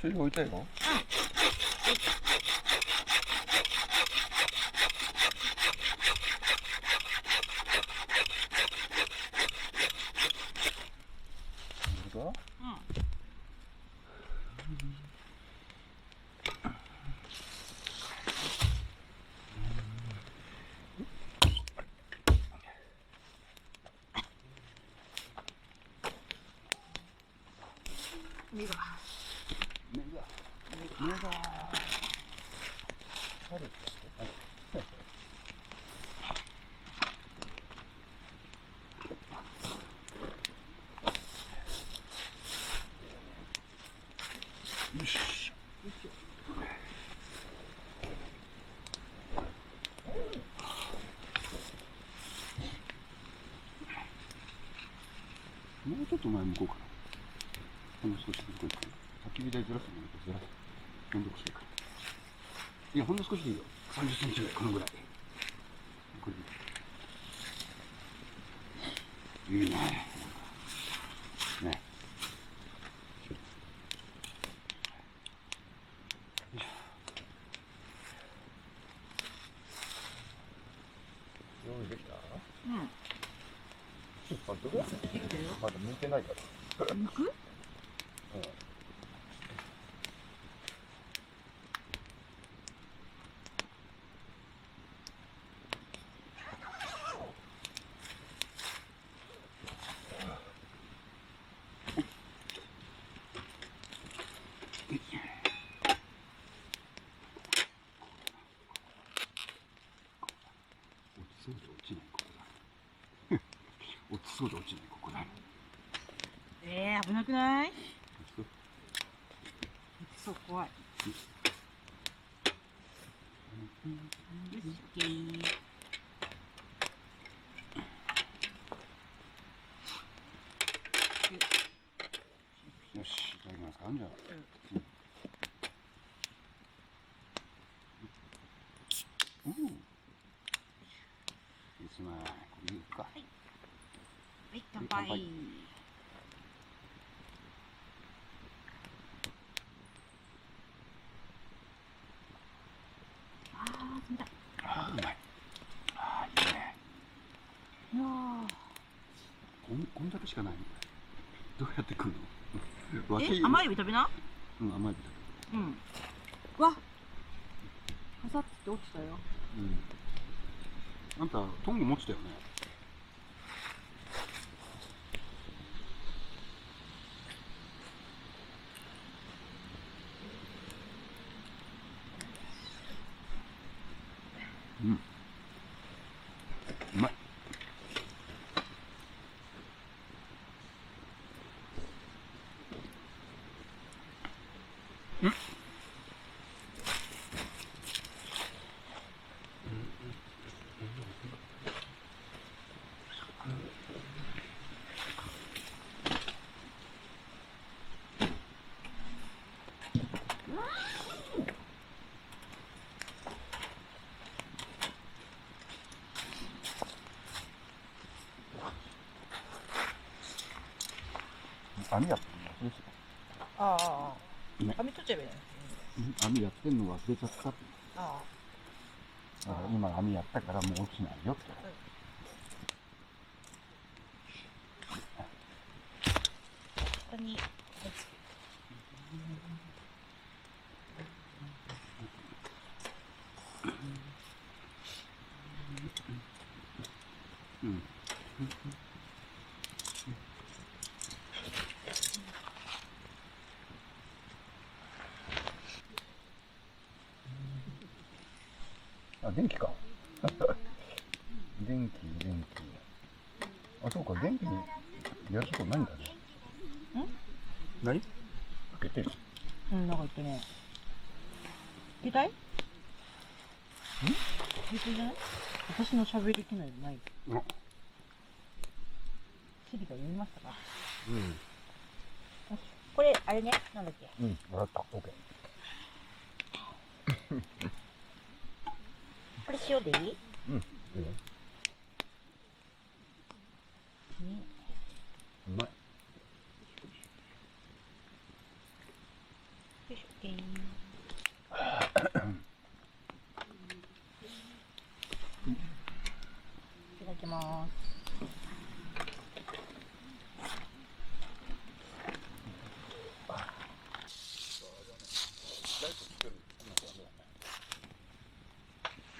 一緒に置いたいの？本当？目がよし。もうちょっと前向こうかな。ほんの少し向こう行くかな。焚き火台ずらすのもずらす。めんどくさいから。いや、ほんの少しでいいよ。30センチぐらい、このぐらい。これでいいね。ね。用意できた？うん。どうやってできてるよ。まだ向いてないから。抜く？うん。落ちそうで落ちないここだ。落ちそうで落ちないここだ。危なくない？そう。そう、怖い。よし、オッケー。よし、いただきますか。じゃあ。うん。いつまこれいいか。はい、乾杯。乾杯。冷たい。ああ、うまい。ああ、いいね。いやこんだけしかないの。どうやって食うの？甘エビ食べな。うん、甘エビだうん。わ、カサッて落ちたよ。けど。うん。あんた、トング持ってたよね。うん。うまい。うん。網やってんの忘れてああ、ね。網取っちゃえばいいね。網やってんの忘れちゃったって。あだから今網やったからもう落ちないよって。ここに。うん。あ、電気か。電気。あ、そうか、電気にやるとこないんだね。何？開けてる。うん、なんか言ってね。携帯？携帯じゃない？私の喋り機能ない。あ、シリが読みましたか？うん。これ、あれね、なんだっけ？うん、わかった。オッケー。これ塩でいい？うん。いいよ。うまい。よいします。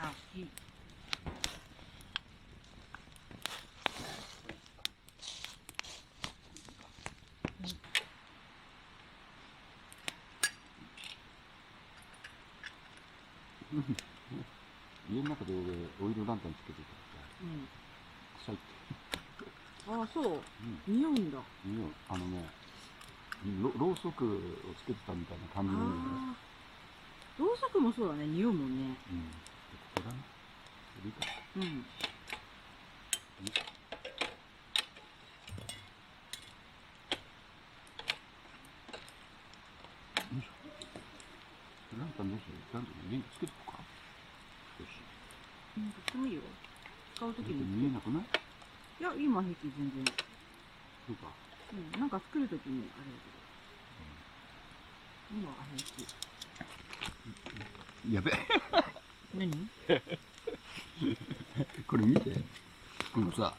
あ、いい。家の中で俺オイルランタンつけてたらさ、臭いって。ああ、そう。匂うんだ。匂う。ろうそくをつけてたみたいな感じの匂いね。ろうそくもそうだね、匂うもんね。ここだね。いいか。よいしょ。ランタンどうしよう。ランタン元気つけておこうか。よし。どっちもいいよ。使うときに。見えなくない？いや、今平気、全然。そうか。なんか作るときにあれだけど。今は平気。やべ。何？これ見て。このさ、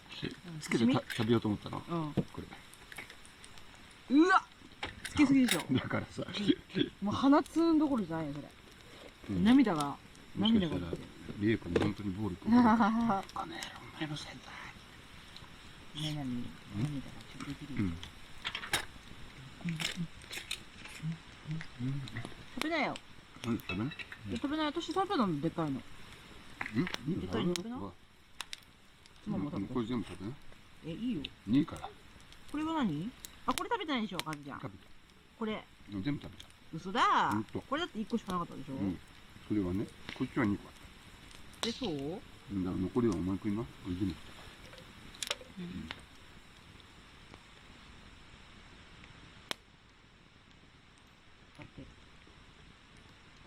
つけて食べようと思ったの。これ。うわ！つけすぎでしょ。だからさ。もう鼻つんどころじゃないよ、それ。涙が。涙が。リエコに本当に暴力を。この野郎、お前のせいだ。涙がちょっとできる。食べなよ。食べない？食べない。私食べたのでかいの。でかいの食べな。妻も食べた。これ全部食べない？いいよ。いいから。これは何？あ、これ食べてないでしょ、カズちゃん。食べた。これ。全部食べた。嘘だ。これだって1個しかなかったでしょ。それはね、こっちは2個あった。そう？だから残りはお前食いな。これ全部。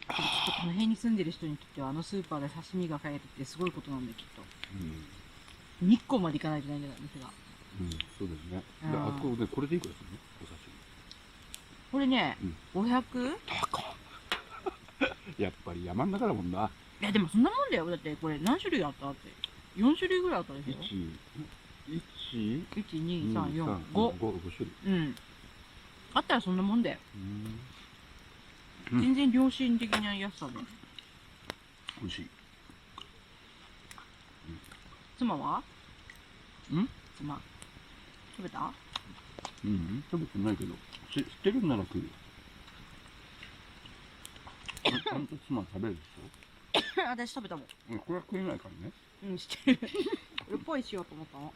この辺に住んでる人にとってはスーパーで刺身が買えるってすごいことなんだよ、きっと。日光まで行かないといけないんだから、店が。そうですね。あそこでこれでいくらするの？お刺身。これね、500？ 高っ。やっぱり山ん中だもんな。いや、でもそんなもんだよ。だってこれ何種類あったって。4種類ぐらいあったでしょ。1、2、3、4、5。5種類。あったらそんなもんだよ。全然良心的な安さで。美味しい。妻は？妻。食べた？食べてないけど。知ってるんなら食うよ。ちゃんと妻食べるでしょ？私食べたもん。これは食えないからね。知ってる。俺ポイしようと思ったの。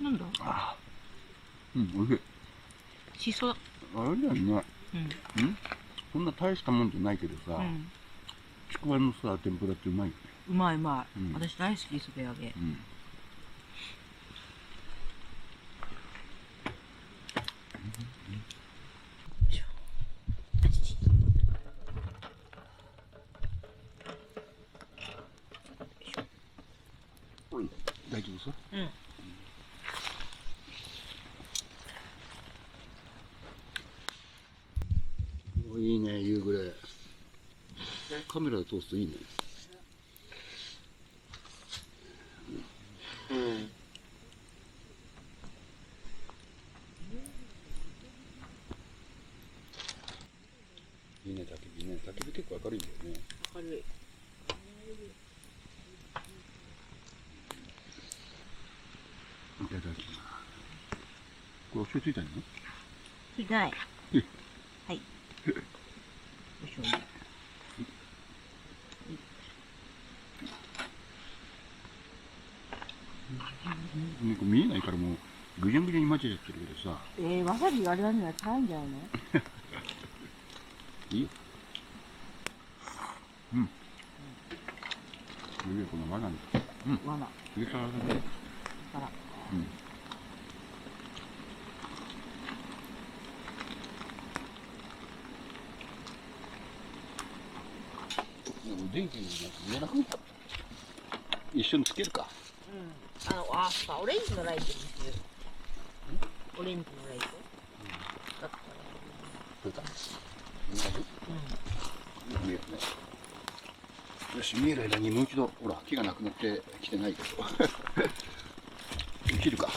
なんだ？美味しい。しそ。あれだよね。そんな大したもんじゃないけどさ、ちくわのさ、天ぷらってうまいよね。うまい。私大好き、磯辺揚げ。大丈夫さ？いいね、夕暮れ。カメラで通すといいね。いいね、焚き火ね。焚き火結構明るいんだよね。明るい。いただきます。これお醤油ついたの？ついてない。はい。お醤油。見えないからもうぐにゃぐにゃに混ぜちゃってるけどさ。わさびがあれなんじゃない？辛いんじゃないの？いいよ。この罠に。罠。上からだね。から。電気のやつ見えなくなった。一緒につけるか。オレンジのライトにする。オレンジのライト。だったら。よし、見える間にもう一度、ほら、木がなくなってきてないけど。切るか。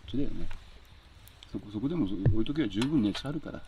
そうだよね。そこでも置いとけば十分熱あるから。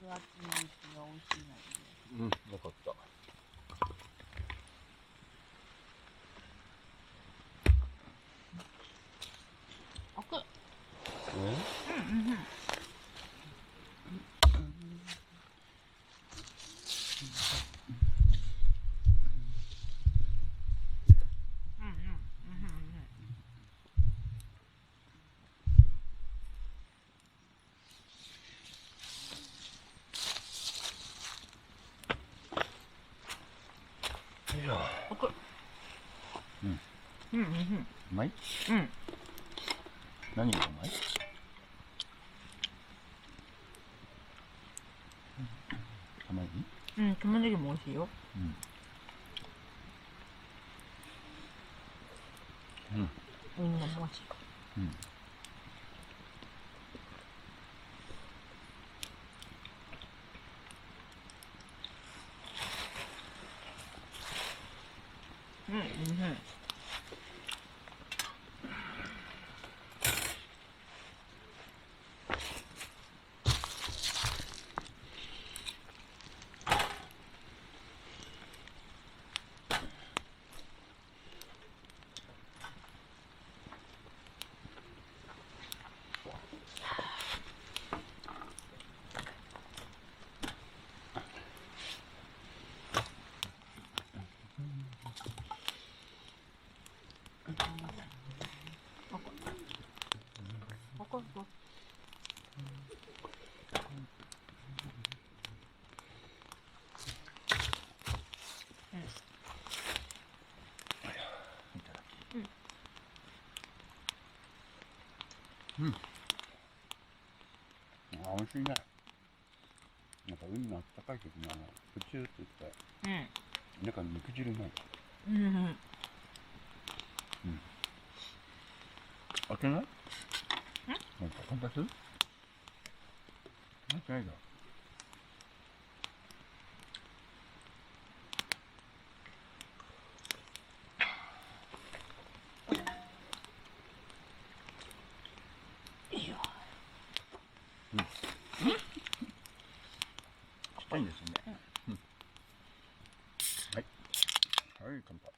熱々の石が美味しいので。うん、よかった。しょ。うん。うんうんうまい？うん。何がうまい？玉ねぎ？うん、玉ねぎも美味しいよ。うん。みんなも美味しい。うん。うん、うん。うん。あ、美味しいね。なんか海のあったかい時にプチューって言って、中に肉汁うまい。うん。うん。うん。開けない？なんか乾杯する？ないだ。したいんですね。うん。はい。はい、乾杯。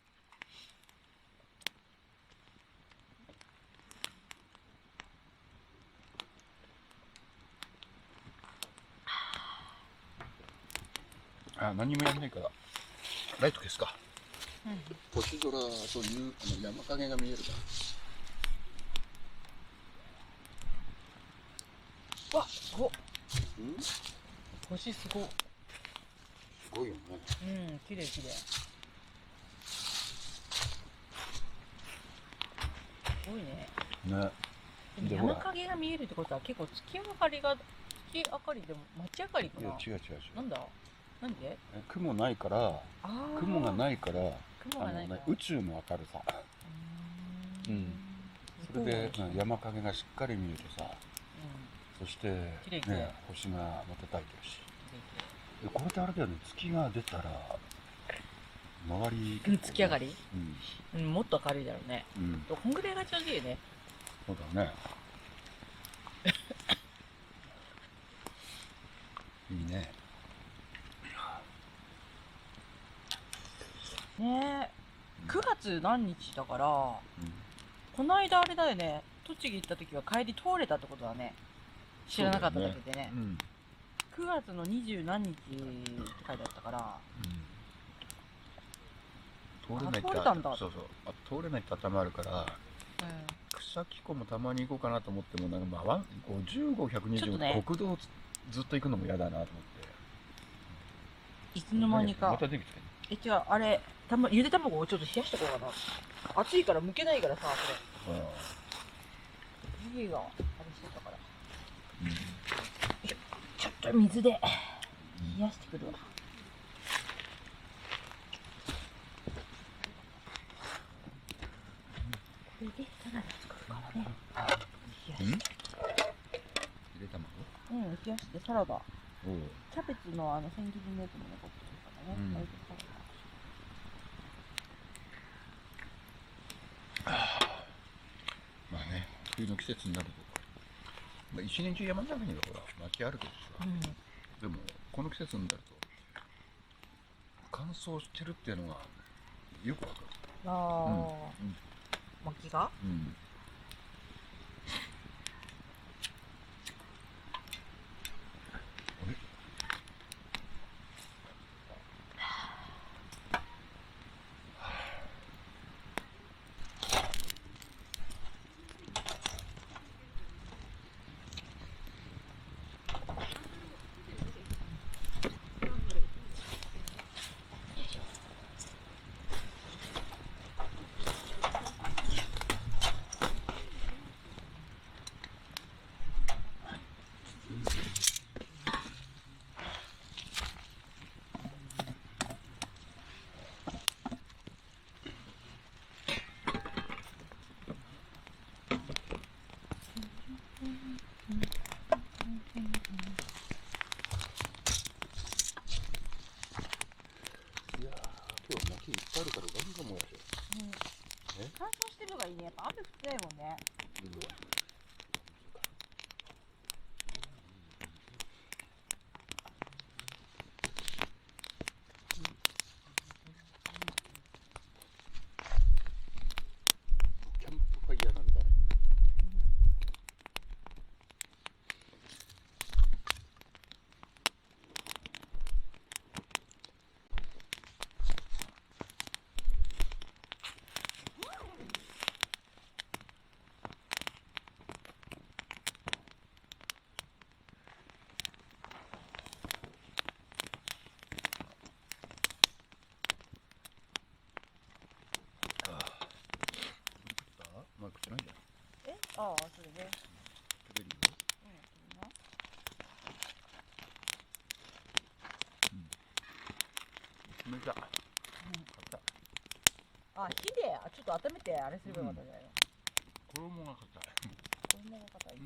あ、何もやんないから。ライト消すか。星空という山影が見えるから。わ、すごっ。うん？星すごっ。すごいよね。うん、綺麗綺麗。すごいね。ね。でも山影が見えるってことは結構月明かりでも街明かりかな。いや、違う。なんだ？なんで？雲ないから、雲がないから、宇宙の明るさ。うん。それで、山影がしっかり見えてさ、そして、ね、星がまた焚いてるし。これってあれだよね、月が出たら、周り、月明かり？うん、もっと明るいだろうね。こんぐらいがちょうどいいよね。そうだね。いいね。ねえ、9月何日だから、この間あれだよね、栃木行った時は帰り通れたってことだね。知らなかっただけでね。9月の20何日って書いてあったから、通れたんだ。そうそう。通れないって頭あるから、草木湖もたまに行こうかなと思っても、なんかまあ、50号、120号、国道ずっと行くのも嫌だなと思って。いつの間にか。またできた。違う、あれ、ゆで卵をちょっと冷やしてこうかな。熱いから剥けないからさ、それ。湯気があれしてたから。ちょっと水で冷やしてくるわ。これでサラダ作るからね。ゆで卵？冷やしてサラダ。キャベツの千切りのやつも残ってるからね。まあね、冬の季節になると、一年中山の中にはほら町あるけどさ、でもこの季節になると乾燥してるっていうのがよくわかる。薪が？ぱ雨降ってないもんね。キャンプファイヤーなんだね。まあ、口ないじゃん。え、ああ、それね。食べるよ。冷た。硬い。あ、火でちょっと温めてあれすればよかったんじゃないの？衣が硬い。衣が硬い。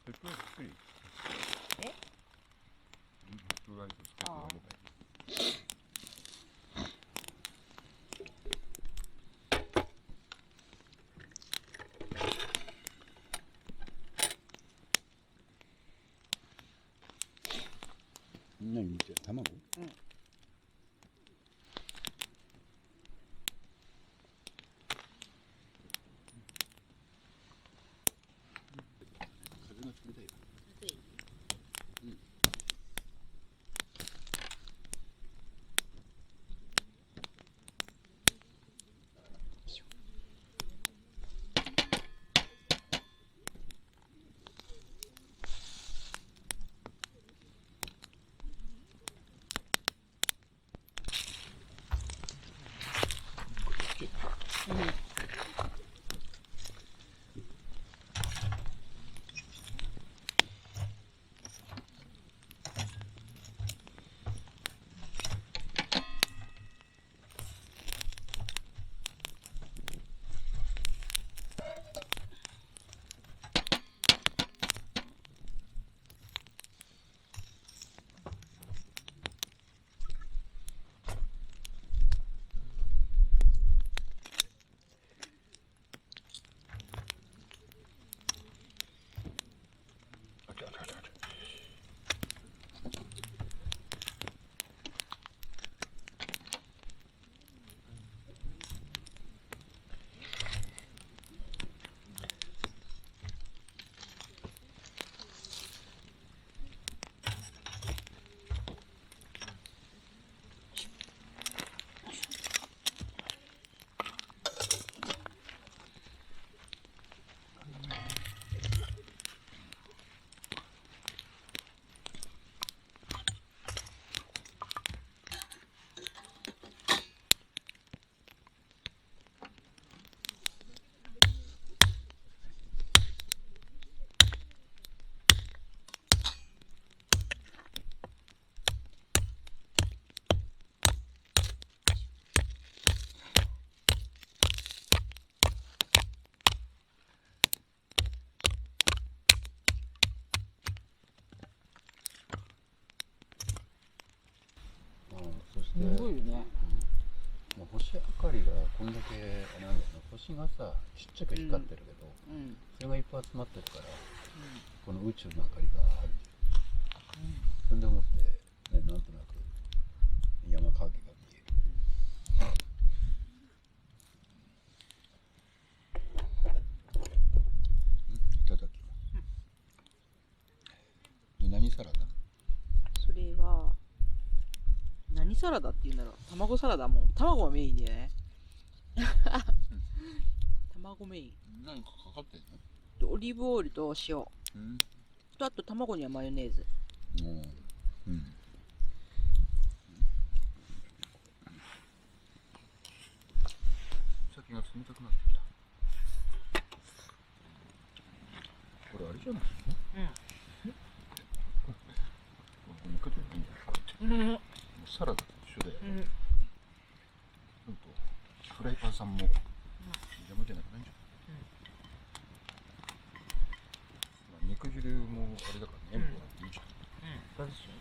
普通は作り。え？普通は作ってあげればいい。何見てる？卵？うん。風が冷たいよ。熱い？うん。そして、すごいよね。まあ、星明かりがこんだけあれなんだよな、星がさちっちゃく光ってるけど、それがいっぱい集まってるから、この宇宙の明かりがある。それでもって、ね、なんとなく山影が見える。いただきます。何サラダ？それは何サラダっていうんだろう。卵サラダも卵がメインだよね。卵メイン何かかかってんとオリーブオイルと塩の？とあと卵にはマヨネーズ。先が冷たくなってきた。これあれじゃないの？お肉じゃないんだよ、こうやって。もうサラダと一緒だよ。フライパンさんも邪魔じゃなくないんじゃない？まあ肉汁もあれだからね、塩分あっていいじゃん。そうですよね。